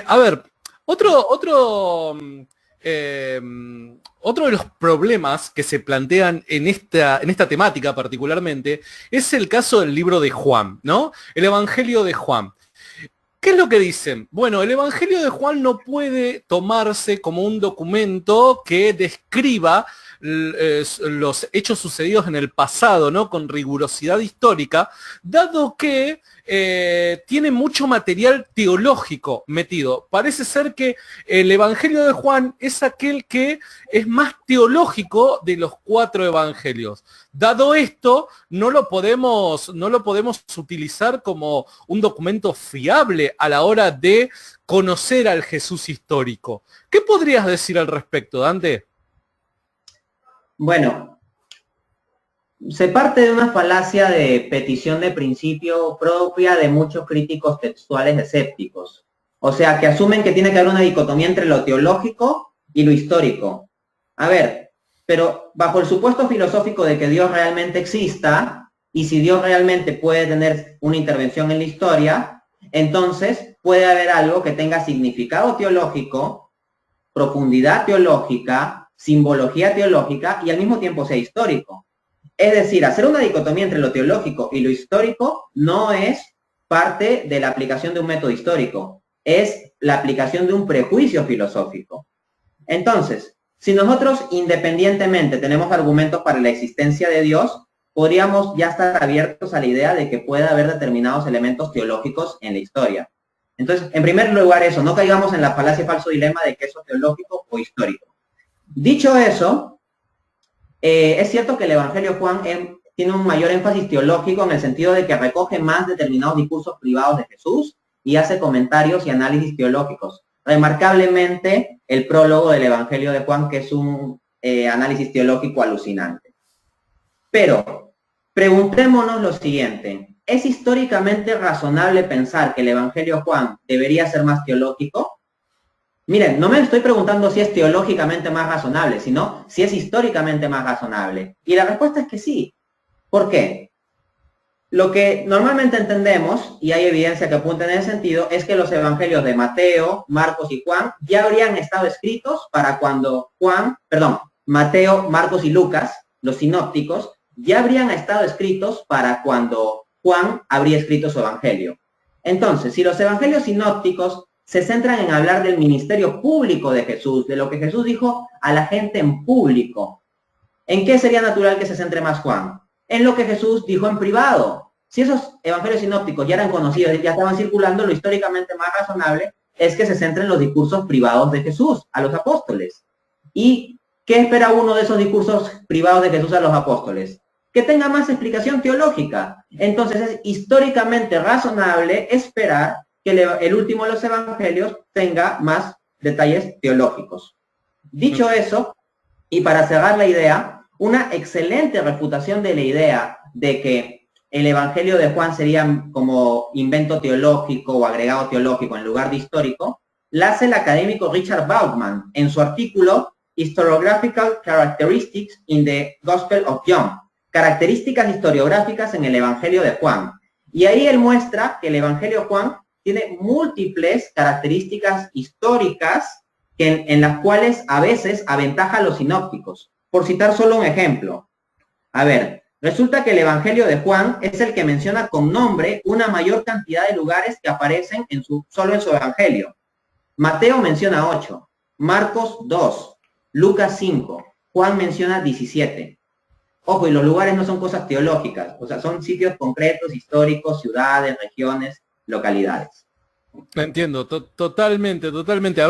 A ver, eh, otro de los problemas que se plantean en esta temática particularmente es el caso del libro de Juan, ¿no? El Evangelio de Juan. ¿Qué es lo que dicen? Bueno, el Evangelio de Juan no puede tomarse como un documento que describa los hechos sucedidos en el pasado, ¿no? Con rigurosidad histórica, dado que tiene mucho material teológico metido. Parece ser que el Evangelio de Juan es aquel que es más teológico de los 4 evangelios. Dado esto, no lo podemos utilizar como un documento fiable a la hora de conocer al Jesús histórico. ¿Qué podrías decir al respecto, Dante? Bueno, se parte de una falacia de petición de principio propia de muchos críticos textuales escépticos. O sea, que asumen que tiene que haber una dicotomía entre lo teológico y lo histórico. A ver, pero bajo el supuesto filosófico de que Dios realmente exista, y si Dios realmente puede tener una intervención en la historia, entonces puede haber algo que tenga significado teológico, profundidad teológica, simbología teológica y al mismo tiempo sea histórico. Es decir, hacer una dicotomía entre lo teológico y lo histórico no es parte de la aplicación de un método histórico, es la aplicación de un prejuicio filosófico. Entonces, si nosotros independientemente tenemos argumentos para la existencia de Dios, podríamos ya estar abiertos a la idea de que pueda haber determinados elementos teológicos en la historia. Entonces, en primer lugar eso, no caigamos en la falacia falso dilema de que eso es teológico o histórico. Dicho eso, es cierto que el Evangelio de Juan tiene un mayor énfasis teológico en el sentido de que recoge más determinados discursos privados de Jesús y hace comentarios y análisis teológicos. Remarcablemente, el prólogo del Evangelio de Juan, que es un análisis teológico alucinante. Pero, preguntémonos lo siguiente. ¿Es históricamente razonable pensar que el Evangelio de Juan debería ser más teológico? Miren, no me estoy preguntando si es teológicamente más razonable, sino si es históricamente más razonable. Y la respuesta es que sí. ¿Por qué? Lo que normalmente entendemos, y hay evidencia que apunta en ese sentido, es que los evangelios de Mateo, Marcos y Juan ya habrían estado escritos para cuando Mateo, Marcos y Lucas, los sinópticos, ya habrían estado escritos para cuando Juan habría escrito su evangelio. Entonces, si los evangelios sinópticos se centran en hablar del ministerio público de Jesús, de lo que Jesús dijo a la gente en público, ¿en qué sería natural que se centre más Juan? En lo que Jesús dijo en privado. Si esos evangelios sinópticos ya eran conocidos, ya estaban circulando, lo históricamente más razonable es que se centren en los discursos privados de Jesús a los apóstoles. ¿Y qué espera uno de esos discursos privados de Jesús a los apóstoles? Que tenga más explicación teológica. Entonces es históricamente razonable esperar que el último de los evangelios tenga más detalles teológicos. Dicho eso, y para cerrar la idea, una excelente refutación de la idea de que el Evangelio de Juan sería como invento teológico o agregado teológico en lugar de histórico, la hace el académico Richard Bauckham en su artículo Historiographical Characteristics in the Gospel of John, características historiográficas en el Evangelio de Juan. Y ahí él muestra que el Evangelio de Juan tiene múltiples características históricas en las cuales a veces aventaja a los sinópticos. Por citar solo un ejemplo. A ver, resulta que el Evangelio de Juan es el que menciona con nombre una mayor cantidad de lugares que aparecen solo en su Evangelio. Mateo menciona 8, Marcos 2, Lucas 5, Juan menciona 17. Ojo, y los lugares no son cosas teológicas, o sea, son sitios concretos, históricos, ciudades, regiones, localidades. Entiendo, totalmente, totalmente.